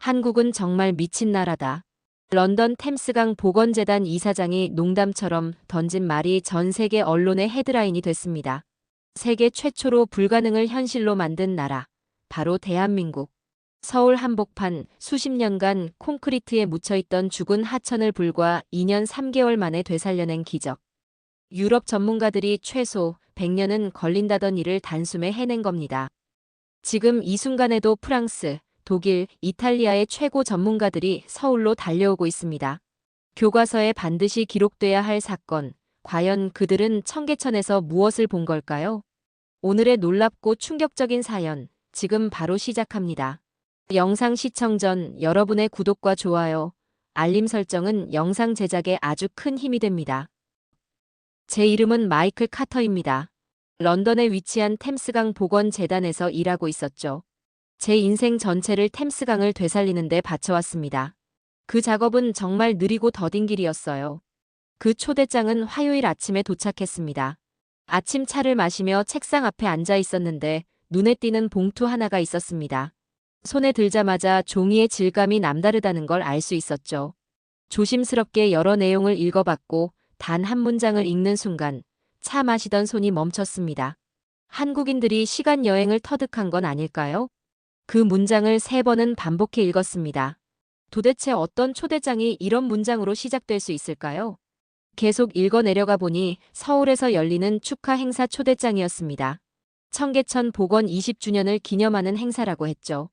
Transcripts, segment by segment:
한국은 정말 미친 나라다. 런던 템스강 보건재단 이사장이 농담처럼 던진 말이 전 세계 언론의 헤드라인이 됐습니다. 세계 최초로 불가능을 현실로 만든 나라. 바로 대한민국. 서울 한복판 수십 년간 콘크리트에 묻혀있던 죽은 하천을 불과 2년 3개월 만에 되살려낸 기적. 유럽 전문가들이 최소 100년은 걸린다던 일을 단숨에 해낸 겁니다. 지금 이 순간에도 프랑스, 독일, 이탈리아의 최고 전문가들이 서울로 달려오고 있습니다. 교과서에 반드시 기록돼야 할 사건, 과연 그들은 청계천에서 무엇을 본 걸까요? 오늘의 놀랍고 충격적인 사연, 지금 바로 시작합니다. 영상 시청 전 여러분의 구독과 좋아요, 알림 설정은 영상 제작에 아주 큰 힘이 됩니다. 제 이름은 마이클 카터입니다. 런던에 위치한 템스강 보건재단에서 일하고 있었죠. 제 인생 전체를 템스강을 되살리는 데 바쳐왔습니다. 그 작업은 정말 느리고 더딘 길이었어요. 그 초대장은 화요일 아침에 도착했습니다. 아침 차를 마시며 책상 앞에 앉아 있었는데 눈에 띄는 봉투 하나가 있었습니다. 손에 들자마자 종이의 질감이 남다르다는 걸 알 수 있었죠. 조심스럽게 여러 내용을 읽어봤고 단 한 문장을 읽는 순간 차 마시던 손이 멈췄습니다. 한국인들이 시간 여행을 터득한 건 아닐까요? 그 문장을 3번은 반복해 읽었습니다. 도대체 어떤 초대장이 이런 문장으로 시작될 수 있을까요? 계속 읽어 내려가 보니 서울에서 열리는 축하 행사 초대장이었습니다. 청계천 복원 20주년을 기념하는 행사라고 했죠.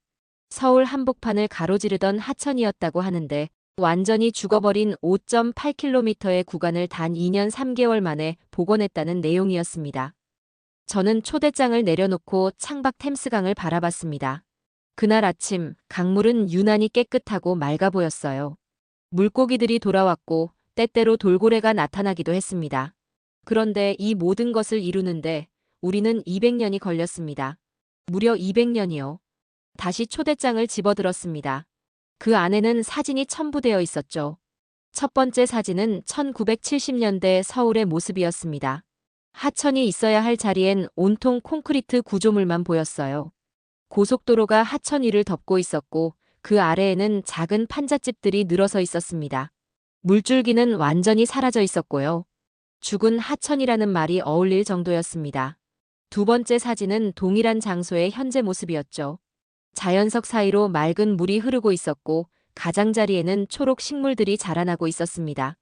서울 한복판을 가로지르던 하천이었다고 하는데 완전히 죽어버린 5.8km의 구간을 단 2년 3개월 만에 복원했다는 내용이었습니다. 저는 초대장을 내려놓고 창밖 템스강을 바라봤습니다. 그날 아침 강물은 유난히 깨끗하고 맑아 보였어요. 물고기들이 돌아왔고 때때로 돌고래가 나타나기도 했습니다. 그런데 이 모든 것을 이루는데 우리는 200년이 걸렸습니다. 무려 200년이요. 다시 초대장을 집어들었습니다. 그 안에는 사진이 첨부되어 있었죠. 첫 번째 사진은 1970년대 서울의 모습이었습니다. 하천이 있어야 할 자리엔 온통 콘크리트 구조물만 보였어요. 고속도로가 하천 위를 덮고 있었고 그 아래에는 작은 판잣집들이 늘어서 있었습니다. 물줄기는 완전히 사라져 있었고요. 죽은 하천이라는 말이 어울릴 정도였습니다. 두 번째 사진은 동일한 장소의 현재 모습이었죠. 자연석 사이로 맑은 물이 흐르고 있었고 가장자리에는 초록 식물들이 자라나고 있었습니다.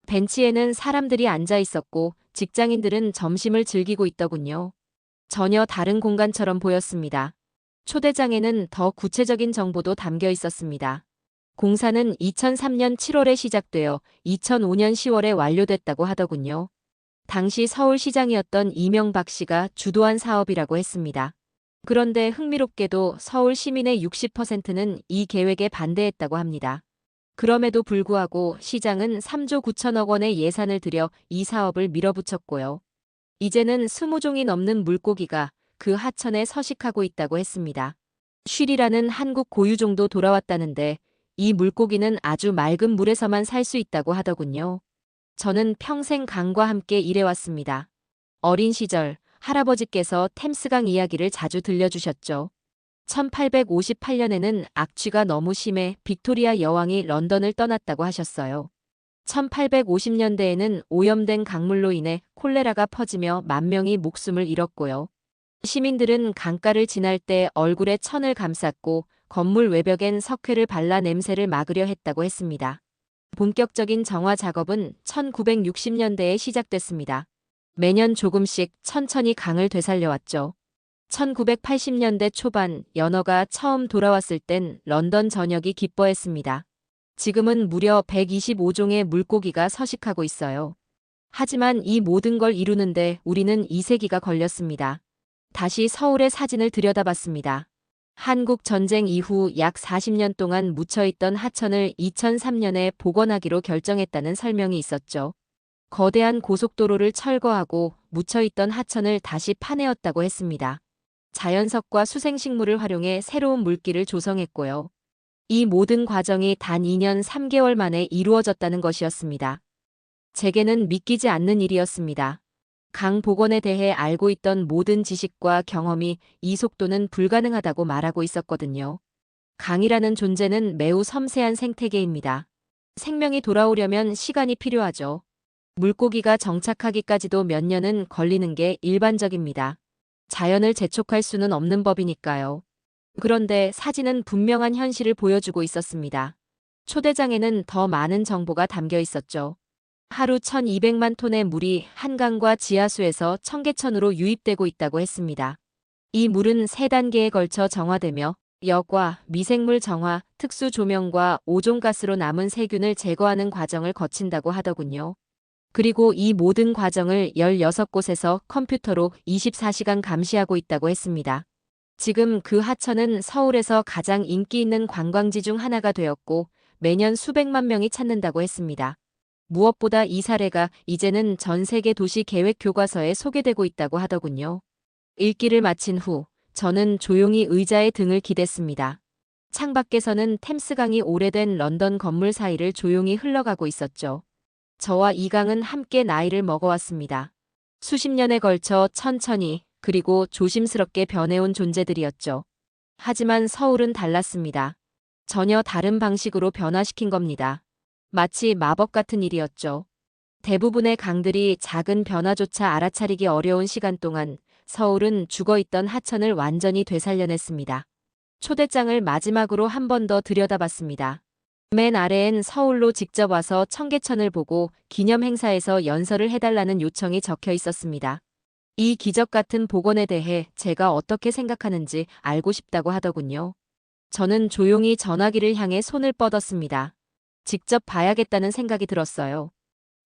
벤치에는 사람들이 앉아 있었고 직장인들은 점심을 즐기고 있더군요. 전혀 다른 공간처럼 보였습니다. 초대장에는 더 구체적인 정보도 담겨 있었습니다. 공사는 2003년 7월에 시작되어 2005년 10월에 완료됐다고 하더군요. 당시 서울시장이었던 이명박 씨가 주도한 사업이라고 했습니다. 그런데 흥미롭게도 서울 시민의 60%는 이 계획에 반대했다고 합니다. 그럼에도 불구하고 시장은 3조 9천억 원의 예산을 들여 이 사업을 밀어붙였고요. 이제는 20종이 넘는 물고기가 그 하천에 서식하고 있다고 했습니다. 쉬리라는 한국 고유종도 돌아왔다는데 이 물고기는 아주 맑은 물에서만 살 수 있다고 하더군요. 저는 평생 강과 함께 일해왔습니다. 어린 시절 할아버지께서 템스강 이야기를 자주 들려주셨죠. 1858년에는 악취가 너무 심해 빅토리아 여왕이 런던을 떠났다고 하셨어요. 1850년대에는 오염된 강물로 인해 콜레라가 퍼지며 10,000명이 목숨을 잃었고요. 시민들은 강가를 지날 때 얼굴에 천을 감쌌고 건물 외벽엔 석회를 발라 냄새를 막으려 했다고 했습니다. 본격적인 정화 작업은 1960년대에 시작됐습니다. 매년 조금씩 천천히 강을 되살려왔죠. 1980년대 초반 연어가 처음 돌아왔을 땐 런던 전역이 기뻐했습니다. 지금은 무려 125종의 물고기가 서식하고 있어요. 하지만 이 모든 걸 이루는데 우리는 2세기가 걸렸습니다. 다시 서울의 사진을 들여다봤습니다. 한국 전쟁 이후 약 40년 동안 묻혀있던 하천을 2003년에 복원하기로 결정했다는 설명이 있었죠. 거대한 고속도로를 철거하고 묻혀있던 하천을 다시 파내었다고 했습니다. 자연석과 수생식물을 활용해 새로운 물길을 조성했고요. 이 모든 과정이 단 2년 3개월 만에 이루어졌다는 것이었습니다. 제게는 믿기지 않는 일이었습니다. 강 복원에 대해 알고 있던 모든 지식과 경험이 이 속도는 불가능하다고 말하고 있었거든요. 강이라는 존재는 매우 섬세한 생태계입니다. 생명이 돌아오려면 시간이 필요하죠. 물고기가 정착하기까지도 몇 년은 걸리는 게 일반적입니다. 자연을 재촉할 수는 없는 법이니까요. 그런데 사진은 분명한 현실을 보여주고 있었습니다. 초대장에는 더 많은 정보가 담겨 있었죠. 하루 1200만 톤의 물이 한강과 지하수에서 청계천으로 유입되고 있다고 했습니다. 이 물은 3단계에 걸쳐 정화되며 역과 미생물 정화, 특수 조명과 오존가스로 남은 세균을 제거하는 과정을 거친다고 하더군요. 그리고 이 모든 과정을 16곳에서 컴퓨터로 24시간 감시하고 있다고 했습니다. 지금 그 하천은 서울에서 가장 인기 있는 관광지 중 하나가 되었고 매년 수백만 명이 찾는다고 했습니다. 무엇보다 이 사례가 이제는 전 세계 도시 계획 교과서에 소개되고 있다고 하더군요. 읽기를 마친 후 저는 조용히 의자에 등을 기댔습니다. 창밖에서는 템스강이 오래된 런던 건물 사이를 조용히 흘러가고 있었죠. 저와 이 강은 함께 나이를 먹어왔습니다. 수십 년에 걸쳐 천천히 그리고 조심스럽게 변해온 존재들이었죠. 하지만 서울은 달랐습니다. 전혀 다른 방식으로 변화시킨 겁니다. 마치 마법 같은 일이었죠. 대부분의 강들이 작은 변화조차 알아차리기 어려운 시간 동안 서울은 죽어있던 하천을 완전히 되살려냈습니다. 초대장을 마지막으로 한 번 더 들여다봤습니다. 맨 아래엔 서울로 직접 와서 청계천을 보고 기념 행사에서 연설을 해달라는 요청이 적혀 있었습니다. 이 기적 같은 복원에 대해 제가 어떻게 생각하는지 알고 싶다고 하더군요. 저는 조용히 전화기를 향해 손을 뻗었습니다. 직접 봐야겠다는 생각이 들었어요.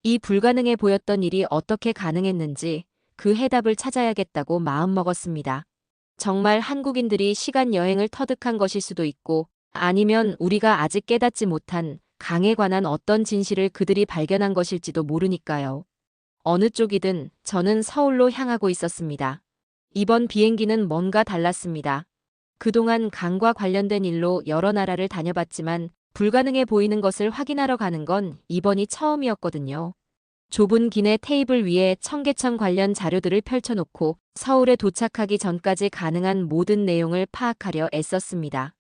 이 불가능해 보였던 일이 어떻게 가능했는지 그 해답을 찾아야겠다고 마음먹었습니다. 정말 한국인들이 시간 여행을 터득한 것일 수도 있고 아니면 우리가 아직 깨닫지 못한 강에 관한 어떤 진실을 그들이 발견한 것일지도 모르니까요. 어느 쪽이든 저는 서울로 향하고 있었습니다. 이번 비행기는 뭔가 달랐습니다. 그동안 강과 관련된 일로 여러 나라를 다녀봤지만 불가능해 보이는 것을 확인하러 가는 건 이번이 처음이었거든요. 좁은 기내 테이블 위에 청계천 관련 자료들을 펼쳐놓고 서울에 도착하기 전까지 가능한 모든 내용을 파악하려 애썼습니다.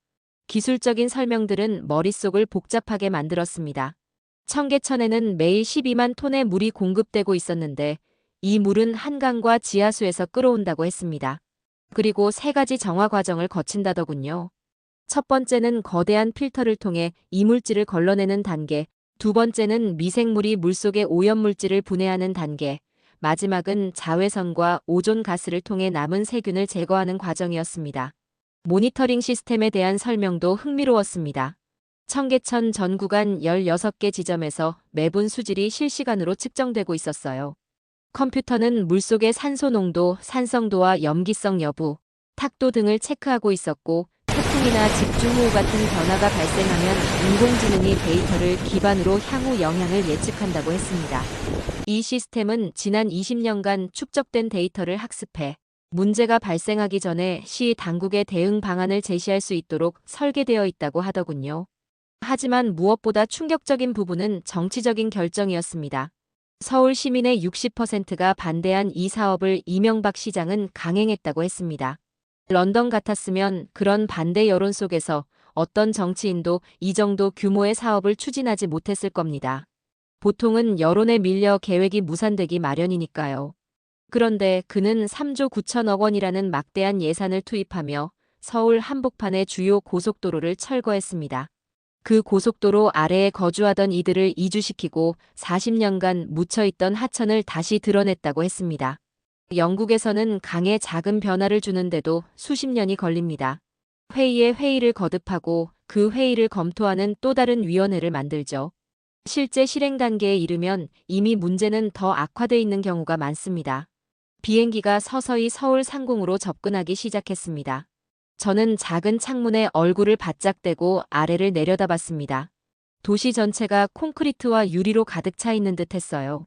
기술적인 설명들은 머릿속을 복잡하게 만들었습니다. 청계천에는 매일 12만 톤의 물이 공급되고 있었는데 이 물은 한강과 지하수에서 끌어온다고 했습니다. 그리고 3가지 정화 과정을 거친다더군요. 첫 번째는 거대한 필터를 통해 이물질을 걸러내는 단계, 두 번째는 미생물이 물속의 오염물질을 분해하는 단계, 마지막은 자외선과 오존 가스를 통해 남은 세균을 제거하는 과정이었습니다. 모니터링 시스템에 대한 설명도 흥미로웠습니다. 청계천 전 구간 16개 지점에서 매분 수질이 실시간으로 측정되고 있었어요. 컴퓨터는 물속의 산소 농도, 산성도와 염기성 여부, 탁도 등을 체크하고 있었고 태풍이나 집중호우 같은 변화가 발생하면 인공지능이 데이터를 기반으로 향후 영향을 예측한다고 했습니다. 이 시스템은 지난 20년간 축적된 데이터를 학습해 문제가 발생하기 전에 시 당국에 대응 방안을 제시할 수 있도록 설계되어 있다고 하더군요. 하지만 무엇보다 충격적인 부분은 정치적인 결정이었습니다. 서울 시민의 60%가 반대한 이 사업을 이명박 시장은 강행했다고 했습니다. 런던 같았으면 그런 반대 여론 속에서 어떤 정치인도 이 정도 규모의 사업을 추진하지 못했을 겁니다. 보통은 여론에 밀려 계획이 무산되기 마련이니까요. 그런데 그는 3조 9천억 원이라는 막대한 예산을 투입하며 서울 한복판의 주요 고속도로를 철거했습니다. 그 고속도로 아래에 거주하던 이들을 이주시키고 40년간 묻혀있던 하천을 다시 드러냈다고 했습니다. 영국에서는 강에 작은 변화를 주는데도 수십 년이 걸립니다. 회의에 회의를 거듭하고 그 회의를 검토하는 또 다른 위원회를 만들죠. 실제 실행 단계에 이르면 이미 문제는 더 악화돼 있는 경우가 많습니다. 비행기가 서서히 서울 상공으로 접근하기 시작했습니다. 저는 작은 창문에 얼굴을 바짝 대고 아래를 내려다봤습니다. 도시 전체가 콘크리트와 유리로 가득 차 있는 듯 했어요.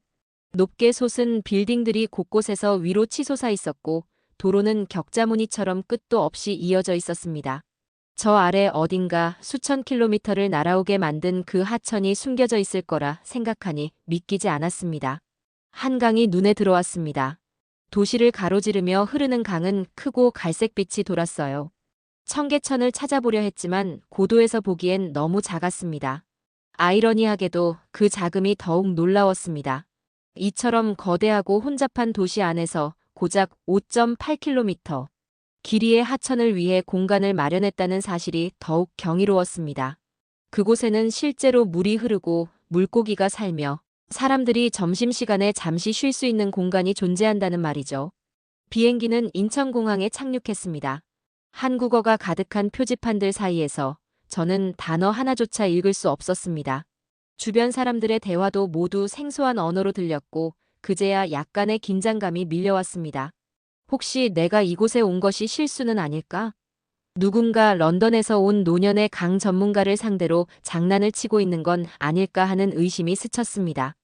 높게 솟은 빌딩들이 곳곳에서 위로 치솟아 있었고 도로는 격자무늬처럼 끝도 없이 이어져 있었습니다. 저 아래 어딘가 수천 킬로미터를 날아오게 만든 그 하천이 숨겨져 있을 거라 생각하니 믿기지 않았습니다. 한강이 눈에 들어왔습니다. 도시를 가로지르며 흐르는 강은 크고 갈색빛이 돌았어요. 청계천을 찾아보려 했지만 고도에서 보기엔 너무 작았습니다. 아이러니하게도 그 작음이 더욱 놀라웠습니다. 이처럼 거대하고 혼잡한 도시 안에서 고작 5.8km 길이의 하천을 위해 공간을 마련했다는 사실이 더욱 경이로웠습니다. 그곳에는 실제로 물이 흐르고 물고기가 살며 사람들이 점심시간에 잠시 쉴 수 있는 공간이 존재한다는 말이죠. 비행기는 인천공항에 착륙했습니다. 한국어가 가득한 표지판들 사이에서 저는 단어 하나조차 읽을 수 없었습니다. 주변 사람들의 대화도 모두 생소한 언어로 들렸고 그제야 약간의 긴장감이 밀려왔습니다. 혹시 내가 이곳에 온 것이 실수는 아닐까? 누군가 런던에서 온 노년의 강 전문가를 상대로 장난을 치고 있는 건 아닐까 하는 의심이 스쳤습니다.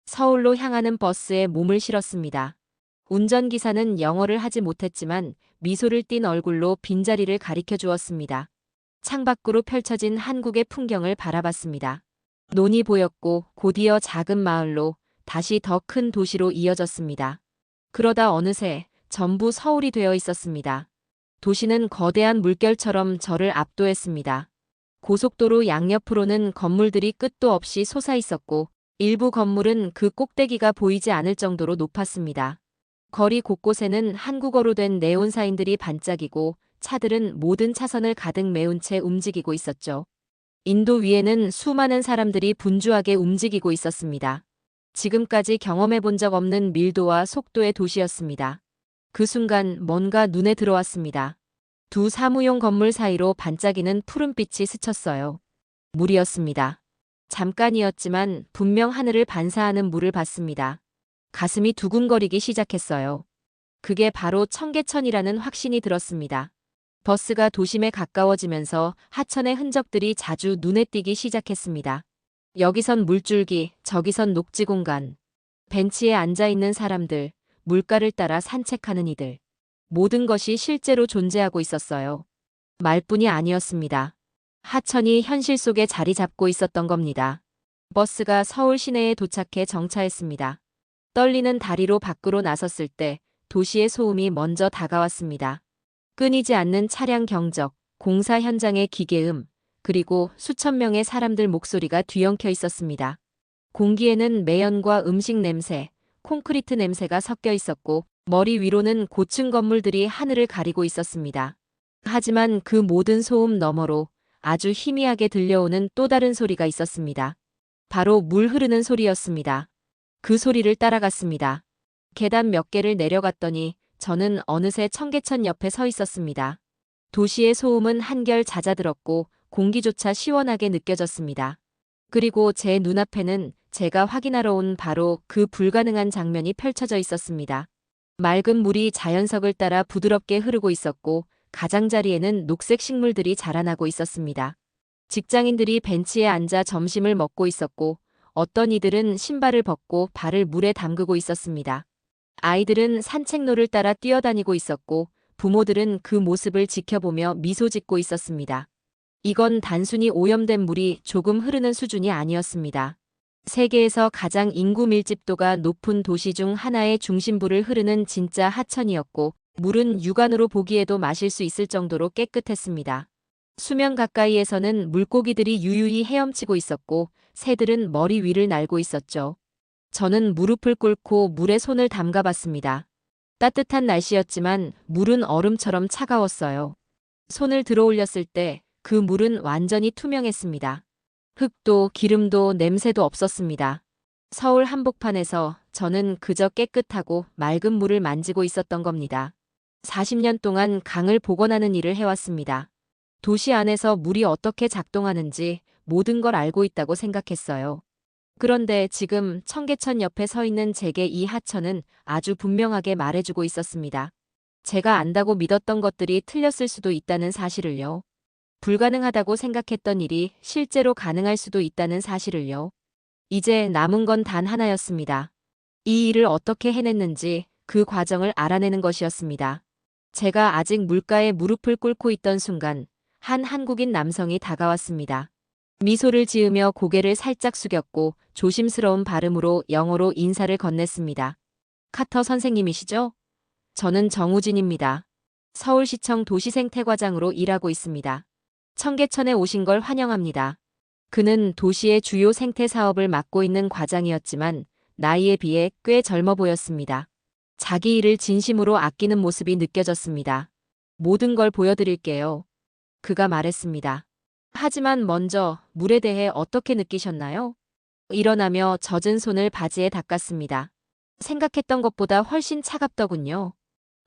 서울로 향하는 버스에 몸을 실었습니다. 운전기사는 영어를 하지 못했지만 미소를 띤 얼굴로 빈자리를 가리켜 주었습니다. 창밖으로 펼쳐진 한국의 풍경을 바라봤습니다. 논이 보였고 곧이어 작은 마을로 다시 더 큰 도시로 이어졌습니다. 그러다 어느새 전부 서울이 되어 있었습니다. 도시는 거대한 물결처럼 저를 압도했습니다. 고속도로 양옆으로는 건물들이 끝도 없이 솟아있었고 일부 건물은 그 꼭대기가 보이지 않을 정도로 높았습니다. 거리 곳곳에는 한국어로 된 네온 사인들이 반짝이고 차들은 모든 차선을 가득 메운 채 움직이고 있었죠. 인도 위에는 수많은 사람들이 분주하게 움직이고 있었습니다. 지금까지 경험해 본 적 없는 밀도와 속도의 도시였습니다. 그 순간 뭔가 눈에 들어왔습니다. 두 사무용 건물 사이로 반짝이는 푸른빛이 스쳤어요. 물이었습니다. 잠깐이었지만 분명 하늘을 반사하는 물을 봤습니다. 가슴이 두근거리기 시작했어요. 그게 바로 청계천이라는 확신이 들었습니다. 버스가 도심에 가까워지면서 하천의 흔적들이 자주 눈에 띄기 시작했습니다. 여기선 물줄기, 저기선 녹지 공간. 벤치에 앉아있는 사람들, 물가를 따라 산책하는 이들. 모든 것이 실제로 존재하고 있었어요. 말뿐이 아니었습니다. 하천이 현실 속에 자리 잡고 있었던 겁니다. 버스가 서울 시내에 도착해 정차했습니다. 떨리는 다리로 밖으로 나섰을 때 도시의 소음이 먼저 다가왔습니다. 끊이지 않는 차량 경적, 공사 현장의 기계음, 그리고 수천 명의 사람들 목소리가 뒤엉켜 있었습니다. 공기에는 매연과 음식 냄새, 콘크리트 냄새가 섞여 있었고 머리 위로는 고층 건물들이 하늘을 가리고 있었습니다. 하지만 그 모든 소음 너머로 아주 희미하게 들려오는 또 다른 소리가 있었습니다. 바로 물 흐르는 소리였습니다. 그 소리를 따라갔습니다. 계단 몇 개를 내려갔더니 저는 어느새 청계천 옆에 서 있었습니다. 도시의 소음은 한결 잦아들었고 공기조차 시원하게 느껴졌습니다. 그리고 제 눈앞에는 제가 확인하러 온 바로 그 불가능한 장면이 펼쳐져 있었습니다. 맑은 물이 자연석을 따라 부드럽게 흐르고 있었고 가장자리에는 녹색 식물들이 자라나고 있었습니다. 직장인들이 벤치에 앉아 점심을 먹고 있었고 어떤 이들은 신발을 벗고 발을 물에 담그고 있었습니다. 아이들은 산책로를 따라 뛰어다니고 있었고 부모들은 그 모습을 지켜보며 미소 짓고 있었습니다. 이건 단순히 오염된 물이 조금 흐르는 수준이 아니었습니다. 세계에서 가장 인구 밀집도가 높은 도시 중 하나의 중심부를 흐르는 진짜 하천이었고 물은 육안으로 보기에도 마실 수 있을 정도로 깨끗했습니다. 수면 가까이에서는 물고기들이 유유히 헤엄치고 있었고 새들은 머리 위를 날고 있었죠. 저는 무릎을 꿇고 물에 손을 담가봤습니다. 따뜻한 날씨였지만 물은 얼음처럼 차가웠어요. 손을 들어 올렸을 때 그 물은 완전히 투명했습니다. 흙도 기름도 냄새도 없었습니다. 서울 한복판에서 저는 그저 깨끗하고 맑은 물을 만지고 있었던 겁니다. 40년 동안 강을 복원하는 일을 해왔습니다. 도시 안에서 물이 어떻게 작동하는지 모든 걸 알고 있다고 생각했어요. 그런데 지금 청계천 옆에 서 있는 제게 이 하천은 아주 분명하게 말해주고 있었습니다. 제가 안다고 믿었던 것들이 틀렸을 수도 있다는 사실을요. 불가능하다고 생각했던 일이 실제로 가능할 수도 있다는 사실을요. 이제 남은 건 단 하나였습니다. 이 일을 어떻게 해냈는지 그 과정을 알아내는 것이었습니다. 제가 아직 물가에 무릎을 꿇고 있던 순간 한 한국인 남성이 다가왔습니다. 미소를 지으며 고개를 살짝 숙였고 조심스러운 발음으로 영어로 인사를 건넸습니다. 카터 선생님이시죠? 저는 정우진입니다. 서울시청 도시생태과장으로 일하고 있습니다. 청계천에 오신 걸 환영합니다. 그는 도시의 주요 생태 사업을 맡고 있는 과장이었지만 나이에 비해 꽤 젊어 보였습니다. 자기 일을 진심으로 아끼는 모습이 느껴졌습니다. 모든 걸 보여드릴게요. 그가 말했습니다. 하지만 먼저 물에 대해 어떻게 느끼셨나요? 일어나며 젖은 손을 바지에 닦았습니다. 생각했던 것보다 훨씬 차갑더군요.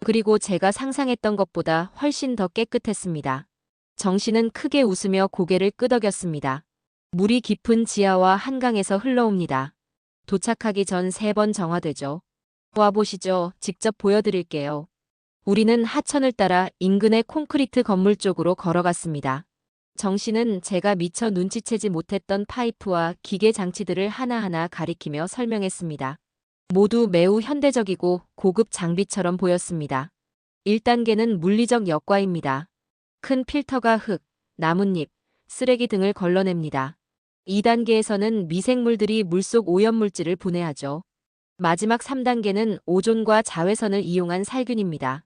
그리고 제가 상상했던 것보다 훨씬 더 깨끗했습니다. 정씨는 크게 웃으며 고개를 끄덕였습니다. 물이 깊은 지하와 한강에서 흘러옵니다. 도착하기 전 3번 정화되죠. 와보시죠. 직접 보여드릴게요. 우리는 하천을 따라 인근의 콘크리트 건물 쪽으로 걸어갔습니다. 정씨는 제가 미처 눈치채지 못했던 파이프와 기계 장치들을 하나하나 가리키며 설명했습니다. 모두 매우 현대적이고 고급 장비처럼 보였습니다. 1단계는 물리적 역과입니다. 큰 필터가 흙, 나뭇잎, 쓰레기 등을 걸러냅니다. 2단계에서는 미생물들이 물속 오염물질을 분해하죠. 마지막 3단계는 오존과 자외선을 이용한 살균입니다.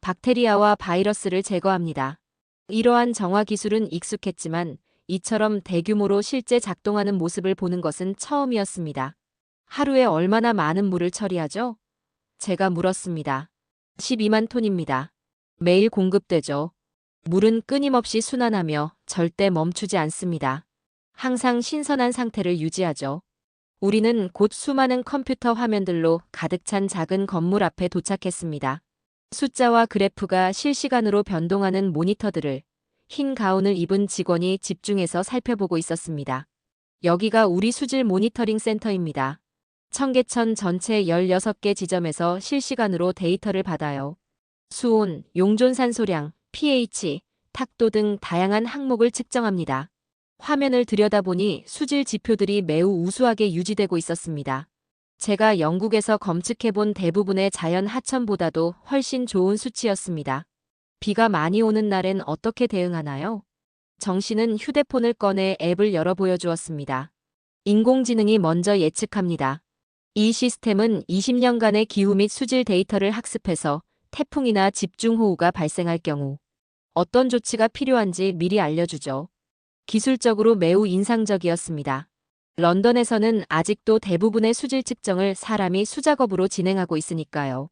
박테리아와 바이러스를 제거합니다. 이러한 정화 기술은 익숙했지만 이처럼 대규모로 실제 작동하는 모습을 보는 것은 처음이었습니다. 하루에 얼마나 많은 물을 처리하죠? 제가 물었습니다. 12만 톤입니다. 매일 공급되죠. 물은 끊임없이 순환하며 절대 멈추지 않습니다. 항상 신선한 상태를 유지하죠. 우리는 곧 수많은 컴퓨터 화면들로 가득 찬 작은 건물 앞에 도착했습니다. 숫자와 그래프가 실시간으로 변동하는 모니터들을 흰 가운을 입은 직원이 집중해서 살펴보고 있었습니다. 여기가 우리 수질 모니터링 센터입니다. 청계천 전체 16개 지점에서 실시간으로 데이터를 받아요. 수온, 용존산소량, pH, 탁도 등 다양한 항목을 측정합니다. 화면을 들여다보니 수질 지표들이 매우 우수하게 유지되고 있었습니다. 제가 영국에서 검측해본 대부분의 자연 하천보다도 훨씬 좋은 수치였습니다. 비가 많이 오는 날엔 어떻게 대응하나요? 정씨는 휴대폰을 꺼내 앱을 열어 보여주었습니다. 인공지능이 먼저 예측합니다. 이 시스템은 20년간의 기후 및 수질 데이터를 학습해서 태풍이나 집중호우가 발생할 경우 어떤 조치가 필요한지 미리 알려주죠. 기술적으로 매우 인상적이었습니다. 런던에서는 아직도 대부분의 수질 측정을 사람이 수작업으로 진행하고 있으니까요.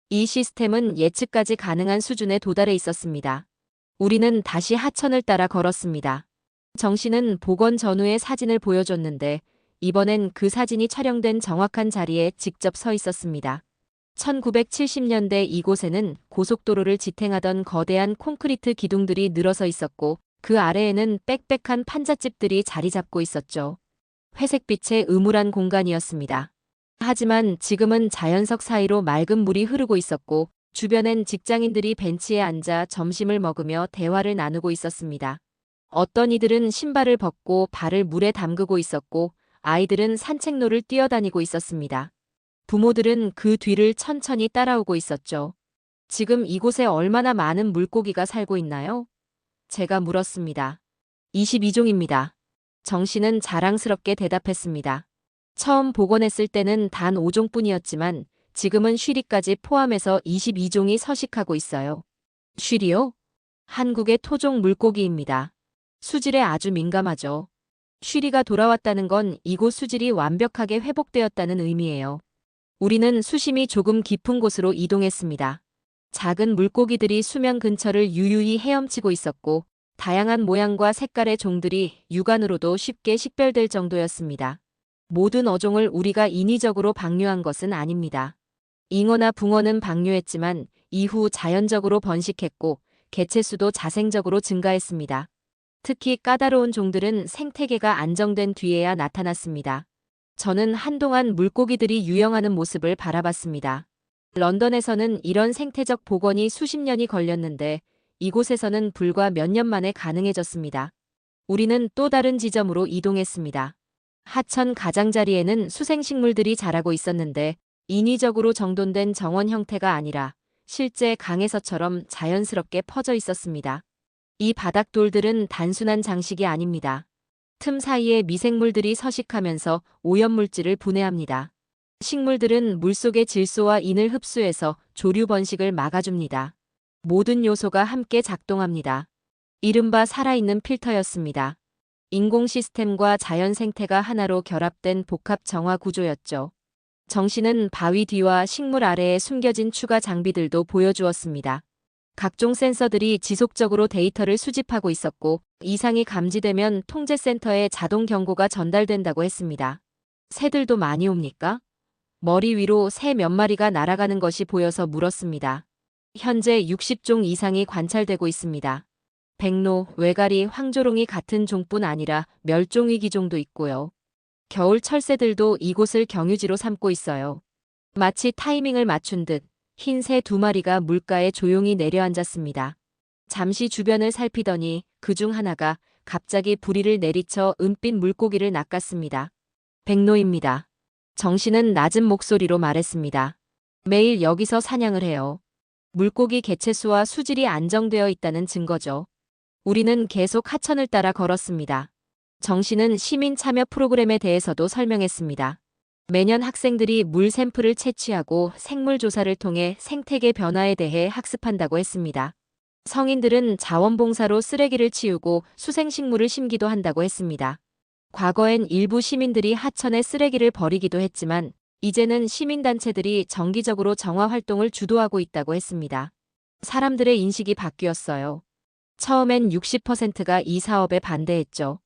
이 시스템은 예측까지 가능한 수준에 도달해 있었습니다. 우리는 다시 하천을 따라 걸었습니다. 정씨는 복원 전후의 사진을 보여줬는데 이번엔 그 사진이 촬영된 정확한 자리에 직접 서 있었습니다. 1970년대 이곳에는 고속도로를 지탱하던 거대한 콘크리트 기둥들이 늘어서 있었고 그 아래에는 빽빽한 판잣집들이 자리 잡고 있었죠. 회색빛의 음울한 공간이었습니다. 하지만 지금은 자연석 사이로 맑은 물이 흐르고 있었고 주변엔 직장인들이 벤치에 앉아 점심을 먹으며 대화를 나누고 있었습니다. 어떤 이들은 신발을 벗고 발을 물에 담그고 있었고 아이들은 산책로를 뛰어다니고 있었습니다. 부모들은 그 뒤를 천천히 따라오고 있었죠. 지금 이곳에 얼마나 많은 물고기가 살고 있나요? 제가 물었습니다. 22종입니다. 정씨는 자랑스럽게 대답했습니다. 처음 복원했을 때는 단 5종뿐이었지만 지금은 쉬리까지 포함해서 22종이 서식하고 있어요. 쉬리요? 한국의 토종 물고기입니다. 수질에 아주 민감하죠. 쉬리가 돌아왔다는 건 이곳 수질이 완벽하게 회복되었다는 의미예요. 우리는 수심이 조금 깊은 곳으로 이동했습니다. 작은 물고기들이 수면 근처를 유유히 헤엄치고 있었고 다양한 모양과 색깔의 종들이 육안으로도 쉽게 식별될 정도였습니다. 모든 어종을 우리가 인위적으로 방류한 것은 아닙니다. 잉어나 붕어는 방류했지만 이후 자연적으로 번식했고 개체수도 자생적으로 증가했습니다. 특히 까다로운 종들은 생태계가 안정된 뒤에야 나타났습니다. 저는 한동안 물고기들이 유영하는 모습을 바라봤습니다. 런던에서는 이런 생태적 복원이 수십 년이 걸렸는데 이곳에서는 불과 몇 년 만에 가능해졌습니다. 우리는 또 다른 지점으로 이동했습니다. 하천 가장자리에는 수생식물들이 자라고 있었는데 인위적으로 정돈된 정원 형태가 아니라 실제 강에서처럼 자연스럽게 퍼져 있었습니다. 이 바닥돌들은 단순한 장식이 아닙니다. 틈 사이에 미생물들이 서식하면서 오염물질을 분해합니다. 식물들은 물속의 질소와 인을 흡수해서 조류 번식을 막아줍니다. 모든 요소가 함께 작동합니다. 이른바 살아있는 필터였습니다. 인공 시스템과 자연 생태가 하나로 결합된 복합 정화 구조였죠. 정씨는 바위 뒤와 식물 아래에 숨겨진 추가 장비들도 보여주었습니다. 각종 센서들이 지속적으로 데이터를 수집하고 있었고 이상이 감지되면 통제센터에 자동 경고가 전달된다고 했습니다. 새들도 많이 옵니까? 머리 위로 새 몇 마리가 날아가는 것이 보여서 물었습니다. 현재 60종 이상이 관찰되고 있습니다. 백로, 외가리, 황조롱이 같은 종뿐 아니라 멸종위기종도 있고요. 겨울 철새들도 이곳을 경유지로 삼고 있어요. 마치 타이밍을 맞춘 듯 흰 새 2마리가 물가에 조용히 내려앉았습니다. 잠시 주변을 살피더니 그중 하나가 갑자기 부리를 내리쳐 은빛 물고기를 낚았습니다. 백로입니다. 정씨는 낮은 목소리로 말했습니다. 매일 여기서 사냥을 해요. 물고기 개체수와 수질이 안정되어 있다는 증거죠. 우리는 계속 하천을 따라 걸었습니다. 정씨는 시민 참여 프로그램에 대해서도 설명했습니다. 매년 학생들이 물 샘플을 채취하고 생물 조사를 통해 생태계 변화에 대해 학습한다고 했습니다. 성인들은 자원봉사로 쓰레기를 치우고 수생식물을 심기도 한다고 했습니다. 과거엔 일부 시민들이 하천에 쓰레기를 버리기도 했지만 이제는 시민단체들이 정기적으로 정화 활동을 주도하고 있다고 했습니다. 사람들의 인식이 바뀌었어요. 처음엔 60%가 이 사업에 반대했죠.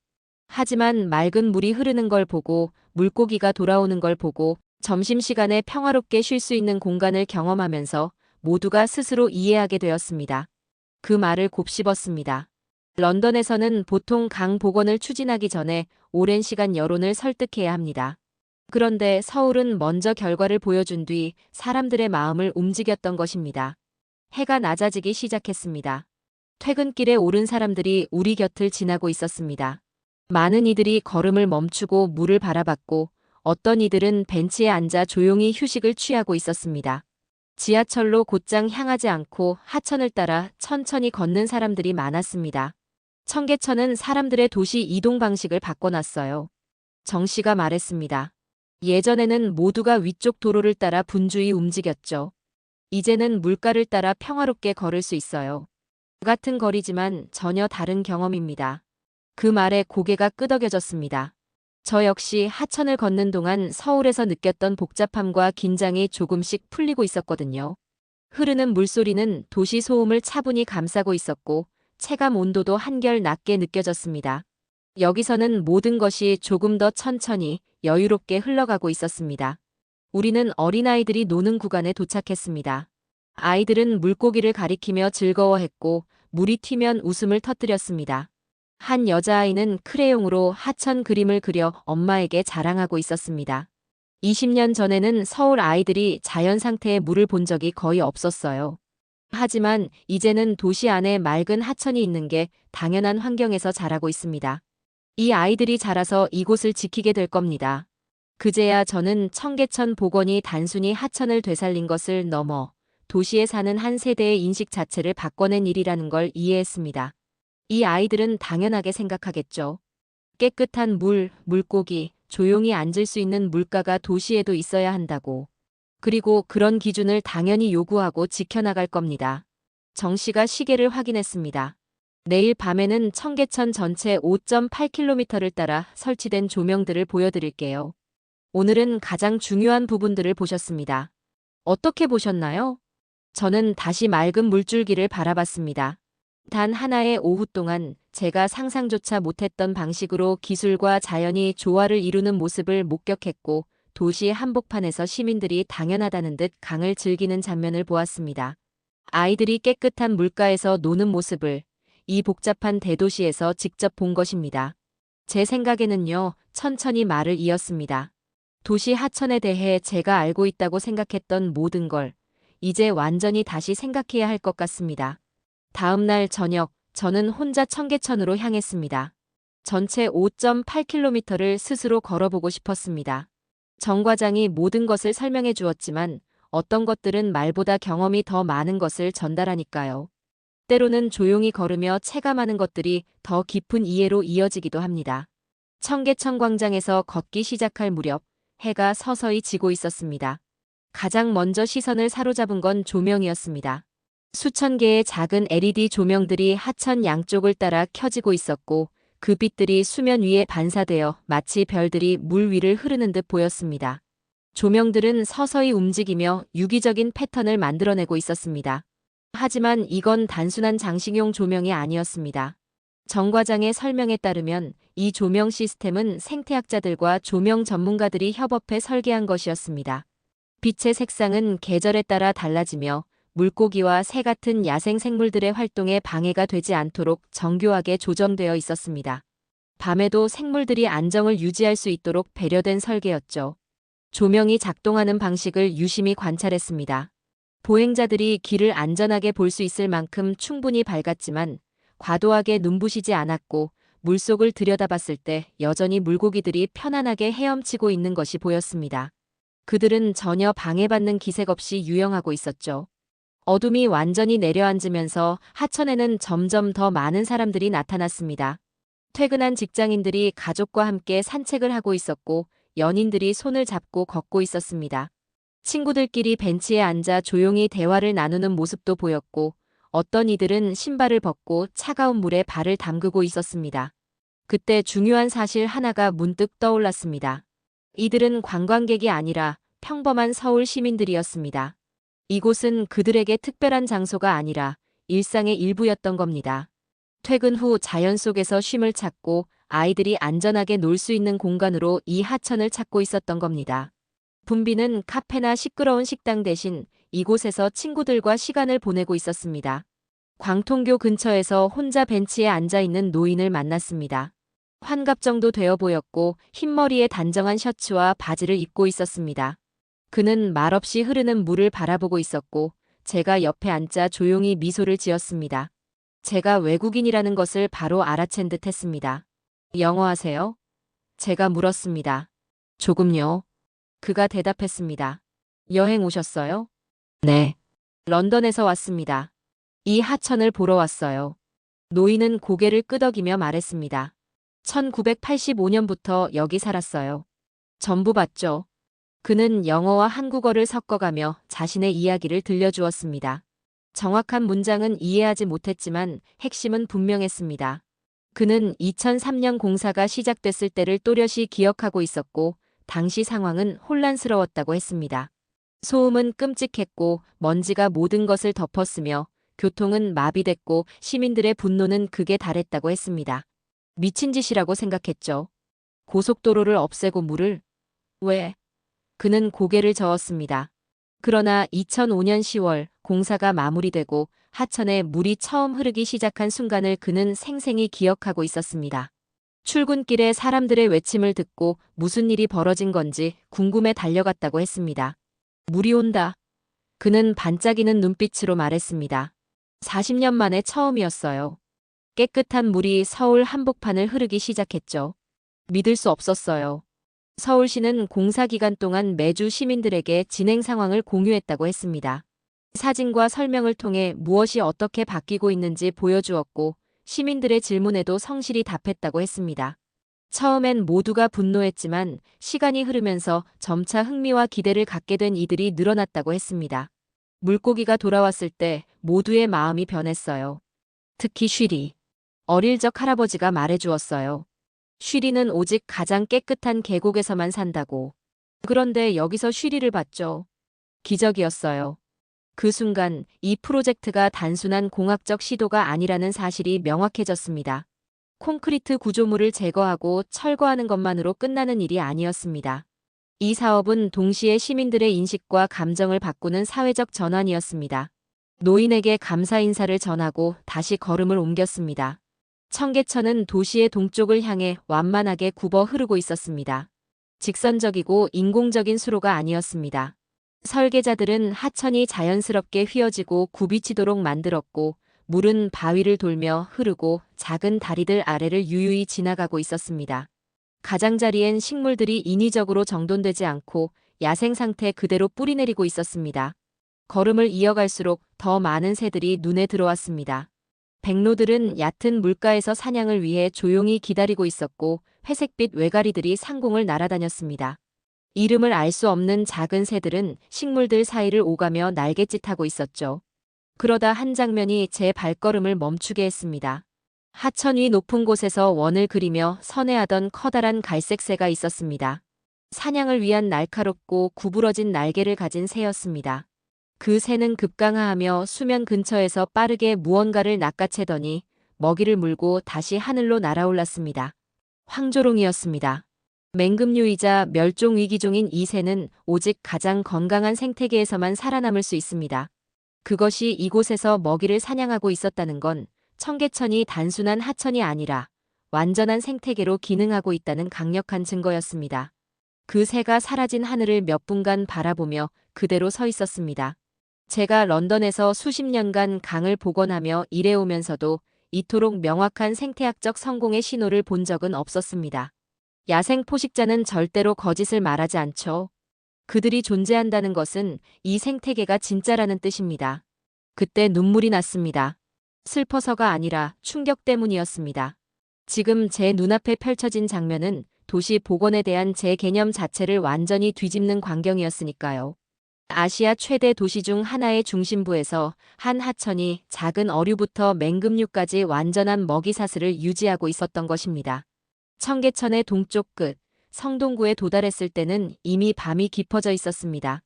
하지만 맑은 물이 흐르는 걸 보고 물고기가 돌아오는 걸 보고 점심시간에 평화롭게 쉴 수 있는 공간을 경험하면서 모두가 스스로 이해하게 되었습니다. 그 말을 곱씹었습니다. 런던에서는 보통 강 복원을 추진하기 전에 오랜 시간 여론을 설득해야 합니다. 그런데 서울은 먼저 결과를 보여준 뒤 사람들의 마음을 움직였던 것입니다. 해가 낮아지기 시작했습니다. 퇴근길에 오른 사람들이 우리 곁을 지나고 있었습니다. 많은 이들이 걸음을 멈추고 물을 바라봤고 어떤 이들은 벤치에 앉아 조용히 휴식을 취하고 있었습니다. 지하철로 곧장 향하지 않고 하천을 따라 천천히 걷는 사람들이 많았습니다. 청계천은 사람들의 도시 이동 방식을 바꿔놨어요. 정씨가 말했습니다. 예전에는 모두가 위쪽 도로를 따라 분주히 움직였죠. 이제는 물가를 따라 평화롭게 걸을 수 있어요. 같은 거리지만 전혀 다른 경험입니다. 그 말에 고개가 끄덕여졌습니다. 저 역시 하천을 걷는 동안 서울에서 느꼈던 복잡함과 긴장이 조금씩 풀리고 있었거든요. 흐르는 물소리는 도시 소음을 차분히 감싸고 있었고 체감 온도도 한결 낮게 느껴졌습니다. 여기서는 모든 것이 조금 더 천천히 여유롭게 흘러가고 있었습니다. 우리는 어린아이들이 노는 구간에 도착했습니다. 아이들은 물고기를 가리키며 즐거워했고 물이 튀면 웃음을 터뜨렸습니다. 한 여자아이는 크레용으로 하천 그림을 그려 엄마에게 자랑하고 있었습니다. 20년 전에는 서울 아이들이 자연 상태의 물을 본 적이 거의 없었어요. 하지만 이제는 도시 안에 맑은 하천이 있는 게 당연한 환경에서 자라고 있습니다. 이 아이들이 자라서 이곳을 지키게 될 겁니다. 그제야 저는 청계천 복원이 단순히 하천을 되살린 것을 넘어 도시에 사는 한 세대의 인식 자체를 바꿔낸 일이라는 걸 이해했습니다. 이 아이들은 당연하게 생각하겠죠. 깨끗한 물, 물고기, 조용히 앉을 수 있는 물가가 도시에도 있어야 한다고. 그리고 그런 기준을 당연히 요구하고 지켜나갈 겁니다. 정씨가 시계를 확인했습니다. 내일 밤에는 청계천 전체 5.8km를 따라 설치된 조명들을 보여드릴게요. 오늘은 가장 중요한 부분들을 보셨습니다. 어떻게 보셨나요? 저는 다시 맑은 물줄기를 바라봤습니다. 단 하나의 오후 동안 제가 상상조차 못했던 방식으로 기술과 자연이 조화를 이루는 모습을 목격했고 도시 한복판에서 시민들이 당연하다는 듯 강을 즐기는 장면을 보았습니다. 아이들이 깨끗한 물가에서 노는 모습을 이 복잡한 대도시에서 직접 본 것입니다. 제 생각에는요, 천천히 말을 이었습니다. 도시 하천에 대해 제가 알고 있다고 생각했던 모든 걸 이제 완전히 다시 생각해야 할 것 같습니다. 다음 날 저녁, 저는 혼자 청계천으로 향했습니다. 전체 5.8km를 스스로 걸어보고 싶었습니다. 정 과장이 모든 것을 설명해 주었지만 어떤 것들은 말보다 경험이 더 많은 것을 전달하니까요. 때로는 조용히 걸으며 체감하는 것들이 더 깊은 이해로 이어지기도 합니다. 청계천 광장에서 걷기 시작할 무렵 해가 서서히 지고 있었습니다. 가장 먼저 시선을 사로잡은 건 조명이었습니다. 수천 개의 작은 LED 조명들이 하천 양쪽을 따라 켜지고 있었고 그 빛들이 수면 위에 반사되어 마치 별들이 물 위를 흐르는 듯 보였습니다. 조명들은 서서히 움직이며 유기적인 패턴을 만들어내고 있었습니다. 하지만 이건 단순한 장식용 조명이 아니었습니다. 정 과장의 설명에 따르면 이 조명 시스템은 생태학자들과 조명 전문가들이 협업해 설계한 것이었습니다. 빛의 색상은 계절에 따라 달라지며 물고기와 새 같은 야생 생물들의 활동에 방해가 되지 않도록 정교하게 조정되어 있었습니다. 밤에도 생물들이 안정을 유지할 수 있도록 배려된 설계였죠. 조명이 작동하는 방식을 유심히 관찰했습니다. 보행자들이 길을 안전하게 볼 수 있을 만큼 충분히 밝았지만 과도하게 눈부시지 않았고 물속을 들여다봤을 때 여전히 물고기들이 편안하게 헤엄치고 있는 것이 보였습니다. 그들은 전혀 방해받는 기색 없이 유영하고 있었죠. 어둠이 완전히 내려앉으면서 하천에는 점점 더 많은 사람들이 나타났습니다. 퇴근한 직장인들이 가족과 함께 산책을 하고 있었고 연인들이 손을 잡고 걷고 있었습니다. 친구들끼리 벤치에 앉아 조용히 대화를 나누는 모습도 보였고 어떤 이들은 신발을 벗고 차가운 물에 발을 담그고 있었습니다. 그때 중요한 사실 하나가 문득 떠올랐습니다. 이들은 관광객이 아니라 평범한 서울 시민들이었습니다. 이곳은 그들에게 특별한 장소가 아니라 일상의 일부였던 겁니다. 퇴근 후 자연 속에서 쉼을 찾고 아이들이 안전하게 놀 수 있는 공간으로 이 하천을 찾고 있었던 겁니다. 분비는 카페나 시끄러운 식당 대신 이곳에서 친구들과 시간을 보내고 있었습니다. 광통교 근처에서 혼자 벤치에 앉아 있는 노인을 만났습니다. 환갑 정도 되어 보였고 흰머리에 단정한 셔츠와 바지를 입고 있었습니다. 그는 말없이 흐르는 물을 바라보고 있었고 제가 옆에 앉자 조용히 미소를 지었습니다. 제가 외국인이라는 것을 바로 알아챈 듯 했습니다. 영어 하세요? 제가 물었습니다. 조금요. 그가 대답했습니다. 여행 오셨어요? 네. 런던에서 왔습니다. 이 하천을 보러 왔어요. 노인은 고개를 끄덕이며 말했습니다. 1985년부터 여기 살았어요. 전부 봤죠. 그는 영어와 한국어를 섞어가며 자신의 이야기를 들려주었습니다. 정확한 문장은 이해하지 못했지만 핵심은 분명했습니다. 그는 2003년 공사가 시작됐을 때를 또렷이 기억하고 있었고 당시 상황은 혼란스러웠다고 했습니다. 소음은 끔찍했고 먼지가 모든 것을 덮었으며 교통은 마비됐고 시민들의 분노는 극에 달했다고 했습니다. 미친 짓이라고 생각했죠. 고속도로를 없애고 물을? 왜? 그는 고개를 저었습니다. 그러나 2005년 10월 공사가 마무리되고 하천에 물이 처음 흐르기 시작한 순간을 그는 생생히 기억하고 있었습니다. 출근길에 사람들의 외침을 듣고 무슨 일이 벌어진 건지 궁금해 달려갔다고 했습니다. 물이 온다. 그는 반짝이는 눈빛으로 말했습니다. 40년 만에 처음이었어요. 깨끗한 물이 서울 한복판을 흐르기 시작했죠. 믿을 수 없었어요. 서울시는 공사 기간 동안 매주 시민들에게 진행 상황을 공유했다고 했습니다. 사진과 설명을 통해 무엇이 어떻게 바뀌고 있는지 보여주었고 시민들의 질문에도 성실히 답했다고 했습니다. 처음엔 모두가 분노했지만 시간이 흐르면서 점차 흥미와 기대를 갖게 된 이들이 늘어났다고 했습니다. 물고기가 돌아왔을 때 모두의 마음이 변했어요. 특히 쉬리. 어릴 적 할아버지가 말해주었어요. 쉬리는 오직 가장 깨끗한 계곡에서만 산다고. 그런데 여기서 쉬리를 봤죠. 기적이었어요. 그 순간 이 프로젝트가 단순한 공학적 시도가 아니라는 사실이 명확해졌습니다. 콘크리트 구조물을 제거하고 철거하는 것만으로 끝나는 일이 아니었습니다. 이 사업은 동시에 시민들의 인식과 감정을 바꾸는 사회적 전환이었습니다. 노인에게 감사 인사를 전하고 다시 걸음을 옮겼습니다. 청계천은 도시의 동쪽을 향해 완만하게 굽어 흐르고 있었습니다. 직선적이고 인공적인 수로가 아니었습니다. 설계자들은 하천이 자연스럽게 휘어지고 굽이치도록 만들었고 물은 바위를 돌며 흐르고 작은 다리들 아래를 유유히 지나가고 있었습니다. 가장자리엔 식물들이 인위적으로 정돈되지 않고 야생 상태 그대로 뿌리내리고 있었습니다. 걸음을 이어갈수록 더 많은 새들이 눈에 들어왔습니다. 백로들은 얕은 물가에서 사냥을 위해 조용히 기다리고 있었고 회색빛 외가리들이 상공을 날아다녔습니다. 이름을 알 수 없는 작은 새들은 식물들 사이를 오가며 날갯짓하고 있었죠. 그러다 한 장면이 제 발걸음을 멈추게 했습니다. 하천 위 높은 곳에서 원을 그리며 선회하던 커다란 갈색 새가 있었습니다. 사냥을 위한 날카롭고 구부러진 날개를 가진 새였습니다. 그 새는 급강하하며 수면 근처에서 빠르게 무언가를 낚아채더니 먹이를 물고 다시 하늘로 날아올랐습니다. 황조롱이었습니다. 맹금류이자 멸종 위기종인 이 새는 오직 가장 건강한 생태계에서만 살아남을 수 있습니다. 그것이 이곳에서 먹이를 사냥하고 있었다는 건 청계천이 단순한 하천이 아니라 완전한 생태계로 기능하고 있다는 강력한 증거였습니다. 그 새가 사라진 하늘을 몇 분간 바라보며 그대로 서 있었습니다. 제가 런던에서 수십 년간 강을 복원하며 일해오면서도 이토록 명확한 생태학적 성공의 신호를 본 적은 없었습니다. 야생 포식자는 절대로 거짓을 말하지 않죠. 그들이 존재한다는 것은 이 생태계가 진짜라는 뜻입니다. 그때 눈물이 났습니다. 슬퍼서가 아니라 충격 때문이었습니다. 지금 제 눈앞에 펼쳐진 장면은 도시 복원에 대한 제 개념 자체를 완전히 뒤집는 광경이었으니까요. 아시아 최대 도시 중 하나의 중심부에서 한 하천이 작은 어류부터 맹금류까지 완전한 먹이사슬을 유지하고 있었던 것입니다. 청계천의 동쪽 끝, 성동구에 도달했을 때는 이미 밤이 깊어져 있었습니다.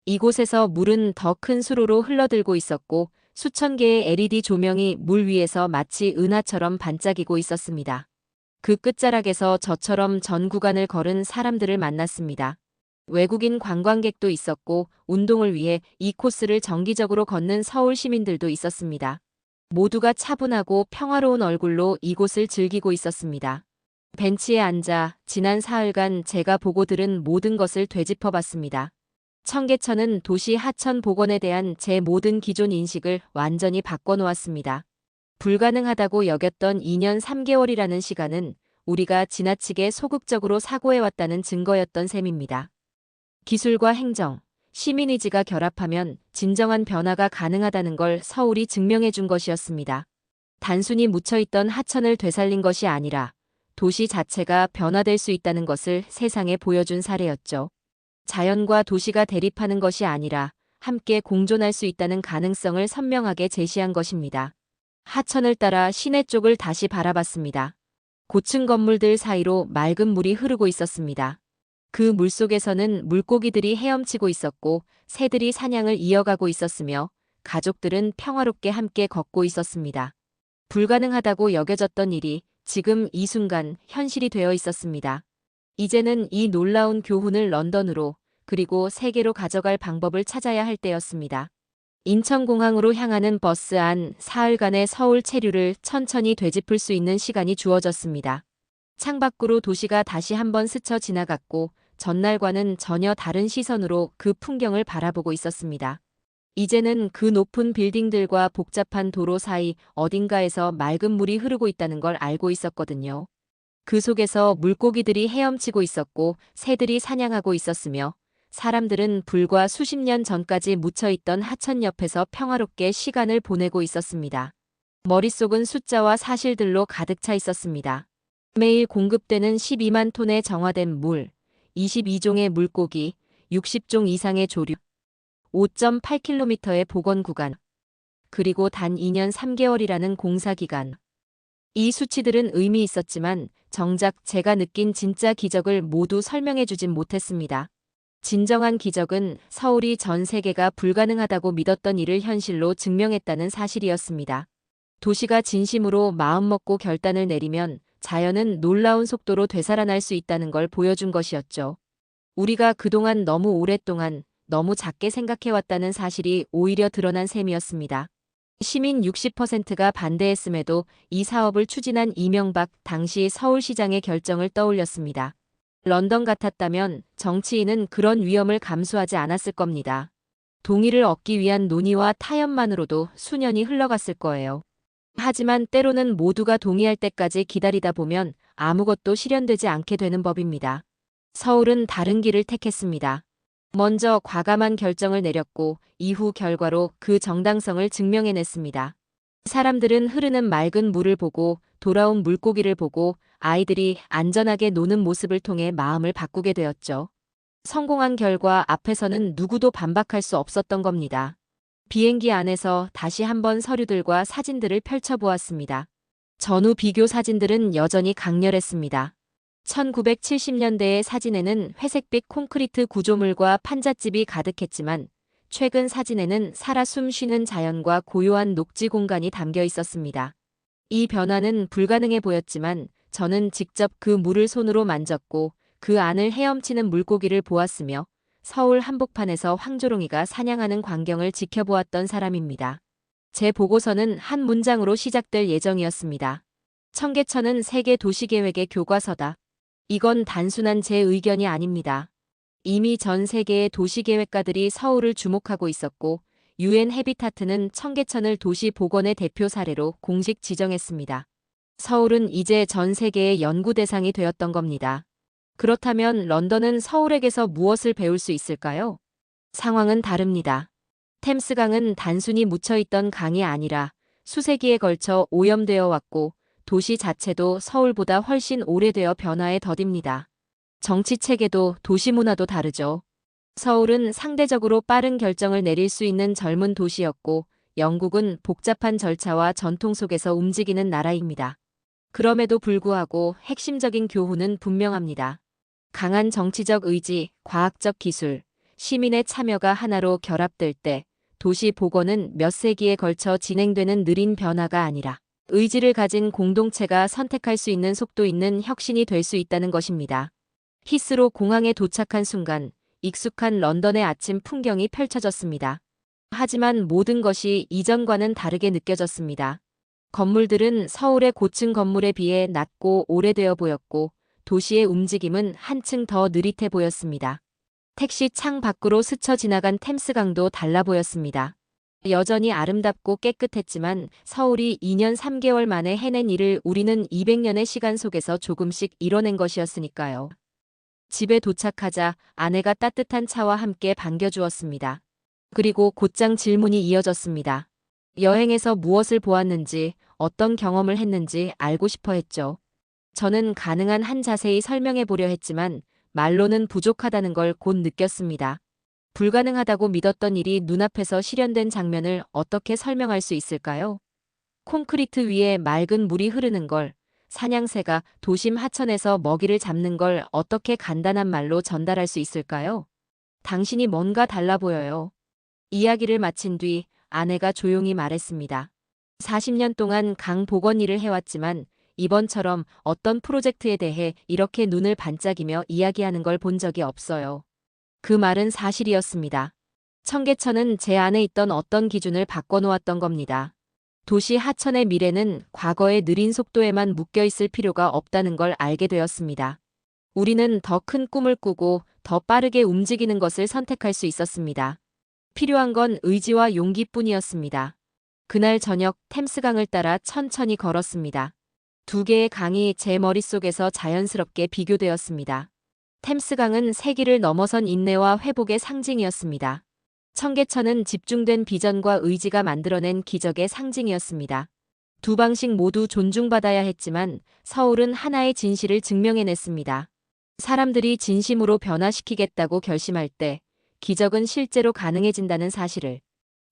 이곳에서 물은 더 큰 수로로 흘러들고 있었고 수천 개의 LED 조명이 물 위에서 마치 은하처럼 반짝이고 있었습니다. 그 끝자락에서 저처럼 전 구간을 걸은 사람들을 만났습니다. 외국인 관광객도 있었고 운동을 위해 이 코스를 정기적으로 걷는 서울 시민들도 있었습니다. 모두가 차분하고 평화로운 얼굴로 이곳을 즐기고 있었습니다. 벤치에 앉아 지난 사흘간 제가 보고 들은 모든 것을 되짚어봤습니다. 청계천은 도시 하천 복원에 대한 제 모든 기존 인식을 완전히 바꿔놓았습니다. 불가능하다고 여겼던 2년 3개월이라는 시간은 우리가 지나치게 소극적으로 사고해왔다는 증거였던 셈입니다. 기술과 행정, 시민의지가 결합하면 진정한 변화가 가능하다는 걸 서울이 증명해준 것이었습니다. 단순히 묻혀있던 하천을 되살린 것이 아니라 도시 자체가 변화될 수 있다는 것을 세상에 보여준 사례였죠. 자연과 도시가 대립하는 것이 아니라 함께 공존할 수 있다는 가능성을 선명하게 제시한 것입니다. 하천을 따라 시내 쪽을 다시 바라봤습니다. 고층 건물들 사이로 맑은 물이 흐르고 있었습니다. 그 물속에서는 물고기들이 헤엄치고 있었고 새들이 사냥을 이어가고 있었으며 가족들은 평화롭게 함께 걷고 있었습니다. 불가능하다고 여겨졌던 일이 지금 이 순간 현실이 되어 있었습니다. 이제는 이 놀라운 교훈을 런던으로 그리고 세계로 가져갈 방법을 찾아야 할 때였습니다. 인천공항으로 향하는 버스 안 사흘간의 서울 체류를 천천히 되짚을 수 있는 시간이 주어졌습니다. 창밖으로 도시가 다시 한번 스쳐 지나갔고 전날과는 전혀 다른 시선으로 그 풍경을 바라보고 있었습니다. 이제는 그 높은 빌딩들과 복잡한 도로 사이 어딘가에서 맑은 물이 흐르고 있다는 걸 알고 있었거든요. 그 속에서 물고기들이 헤엄치고 있었고 새들이 사냥하고 있었으며 사람들은 불과 수십 년 전까지 묻혀있던 하천 옆에서 평화롭게 시간을 보내고 있었습니다. 머릿속은 숫자와 사실들로 가득 차 있었습니다. 매일 공급되는 12만 톤의 정화된 물, 22종의 물고기, 60종 이상의 조류, 5.8km의 복원 구간, 그리고 단 2년 3개월이라는 공사 기간. 이 수치들은 의미 있었지만 정작 제가 느낀 진짜 기적을 모두 설명해주진 못했습니다. 진정한 기적은 서울이 전 세계가 불가능하다고 믿었던 일을 현실로 증명했다는 사실이었습니다. 도시가 진심으로 마음먹고 결단을 내리면 자연은 놀라운 속도로 되살아날 수 있다는 걸 보여준 것이었죠. 우리가 그동안 너무 오랫동안 너무 작게 생각해왔다는 사실이 오히려 드러난 셈이었습니다. 시민 60%가 반대했음에도 이 사업을 추진한 이명박 당시 서울시장의 결정을 떠올렸습니다. 런던 같았다면 정치인은 그런 위험을 감수하지 않았을 겁니다. 동의를 얻기 위한 논의와 타협만으로도 수년이 흘러갔을 거예요. 하지만 때로는 모두가 동의할 때까지 기다리다 보면 아무것도 실현되지 않게 되는 법입니다. 서울은 다른 길을 택했습니다. 먼저 과감한 결정을 내렸고 이후 결과로 그 정당성을 증명해냈습니다. 사람들은 흐르는 맑은 물을 보고 돌아온 물고기를 보고 아이들이 안전하게 노는 모습을 통해 마음을 바꾸게 되었죠. 성공한 결과 앞에서는 누구도 반박할 수 없었던 겁니다. 비행기 안에서 다시 한번 서류들과 사진들을 펼쳐보았습니다. 전후 비교 사진들은 여전히 강렬했습니다. 1970년대의 사진에는 회색빛 콘크리트 구조물과 판잣집이 가득했지만 최근 사진에는 살아 숨쉬는 자연과 고요한 녹지 공간이 담겨 있었습니다. 이 변화는 불가능해 보였지만 저는 직접 그 물을 손으로 만졌고 그 안을 헤엄치는 물고기를 보았으며 서울 한복판에서 황조롱이가 사냥하는 광경을 지켜보았던 사람입니다. 제 보고서는 한 문장으로 시작될 예정이었습니다. 청계천은 세계 도시계획의 교과서다. 이건 단순한 제 의견이 아닙니다. 이미 전 세계의 도시계획가들이 서울을 주목하고 있었고 UN 해비타트는 청계천을 도시 복원의 대표 사례로 공식 지정했습니다. 서울은 이제 전 세계의 연구 대상이 되었던 겁니다. 그렇다면 런던은 서울에게서 무엇을 배울 수 있을까요? 상황은 다릅니다. 템스강은 단순히 묻혀있던 강이 아니라 수세기에 걸쳐 오염되어 왔고 도시 자체도 서울보다 훨씬 오래되어 변화에 더딥니다. 정치 체계도 도시 문화도 다르죠. 서울은 상대적으로 빠른 결정을 내릴 수 있는 젊은 도시였고 영국은 복잡한 절차와 전통 속에서 움직이는 나라입니다. 그럼에도 불구하고 핵심적인 교훈은 분명합니다. 강한 정치적 의지, 과학적 기술, 시민의 참여가 하나로 결합될 때 도시 복원은 몇 세기에 걸쳐 진행되는 느린 변화가 아니라 의지를 가진 공동체가 선택할 수 있는 속도 있는 혁신이 될 수 있다는 것입니다. 히스로 공항에 도착한 순간 익숙한 런던의 아침 풍경이 펼쳐졌습니다. 하지만 모든 것이 이전과는 다르게 느껴졌습니다. 건물들은 서울의 고층 건물에 비해 낮고 오래되어 보였고 도시의 움직임은 한층 더 느릿해 보였습니다. 택시 창 밖으로 스쳐 지나간 템스강도 달라 보였습니다. 여전히 아름답고 깨끗했지만 서울이 2년 3개월 만에 해낸 일을 우리는 200년의 시간 속에서 조금씩 이뤄낸 것이었으니까요. 집에 도착하자 아내가 따뜻한 차와 함께 반겨주었습니다. 그리고 곧장 질문이 이어졌습니다. 여행에서 무엇을 보았는지, 어떤 경험을 했는지 알고 싶어 했죠. 저는 가능한 한 자세히 설명해 보려 했지만 말로는 부족하다는 걸 곧 느꼈습니다. 불가능하다고 믿었던 일이 눈앞에서 실현된 장면을 어떻게 설명할 수 있을까요? 콘크리트 위에 맑은 물이 흐르는 걸, 사냥새가 도심 하천에서 먹이를 잡는 걸 어떻게 간단한 말로 전달할 수 있을까요? 당신이 뭔가 달라 보여요. 이야기를 마친 뒤 아내가 조용히 말했습니다. 40년 동안 강 복원 일을 해왔지만 이번처럼 어떤 프로젝트에 대해 이렇게 눈을 반짝이며 이야기하는 걸 본 적이 없어요. 그 말은 사실이었습니다. 청계천은 제 안에 있던 어떤 기준을 바꿔놓았던 겁니다. 도시 하천의 미래는 과거의 느린 속도에만 묶여있을 필요가 없다는 걸 알게 되었습니다. 우리는 더 큰 꿈을 꾸고 더 빠르게 움직이는 것을 선택할 수 있었습니다. 필요한 건 의지와 용기뿐이었습니다. 그날 저녁 템스강을 따라 천천히 걸었습니다. 두 개의 강이 제 머릿속에서 자연스럽게 비교되었습니다. 템스강은 세기를 넘어선 인내와 회복의 상징이었습니다. 청계천은 집중된 비전과 의지가 만들어낸 기적의 상징이었습니다. 두 방식 모두 존중받아야 했지만 서울은 하나의 진실을 증명해냈습니다. 사람들이 진심으로 변화시키겠다고 결심할 때 기적은 실제로 가능해진다는 사실을.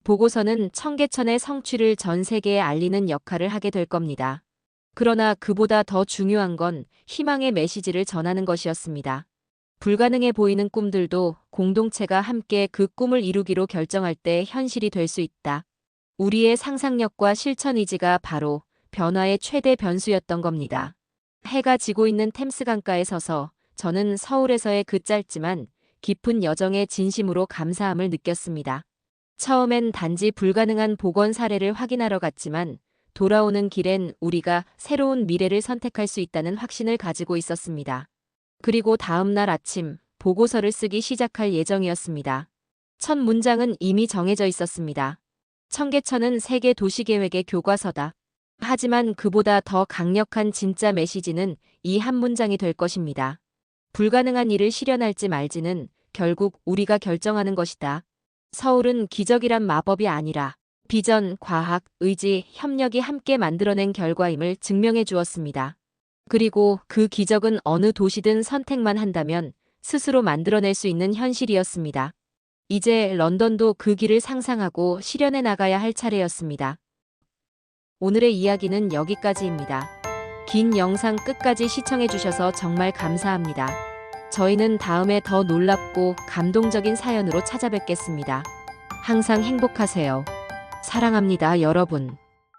보고서는 청계천의 성취를 전 세계에 알리는 역할을 하게 될 겁니다. 그러나 그보다 더 중요한 건 희망의 메시지를 전하는 것이었습니다. 불가능해 보이는 꿈들도 공동체가 함께 그 꿈을 이루기로 결정할 때 현실이 될 수 있다. 우리의 상상력과 실천 의지가 바로 변화의 최대 변수였던 겁니다. 해가 지고 있는 템스강가에 서서 저는 서울에서의 그 짧지만 깊은 여정의 진심으로 감사함을 느꼈습니다. 처음엔 단지 불가능한 복원 사례를 확인하러 갔지만 돌아오는 길엔 우리가 새로운 미래를 선택할 수 있다는 확신을 가지고 있었습니다. 그리고 다음 날 아침 보고서를 쓰기 시작할 예정이었습니다. 첫 문장은 이미 정해져 있었습니다. 청계천은 세계 도시계획의 교과서다. 하지만 그보다 더 강력한 진짜 메시지는 이 한 문장이 될 것입니다. 불가능한 일을 실현할지 말지는 결국 우리가 결정하는 것이다. 서울은 기적이란 마법이 아니라 비전, 과학, 의지, 협력이 함께 만들어낸 결과임을 증명해 주었습니다. 그리고 그 기적은 어느 도시든 선택만 한다면 스스로 만들어낼 수 있는 현실이었습니다. 이제 런던도 그 길을 상상하고 실현해 나가야 할 차례였습니다. 오늘의 이야기는 여기까지입니다. 긴 영상 끝까지 시청해 주셔서 정말 감사합니다. 저희는 다음에 더 놀랍고 감동적인 사연으로 찾아뵙겠습니다. 항상 행복하세요. 사랑합니다, 여러분.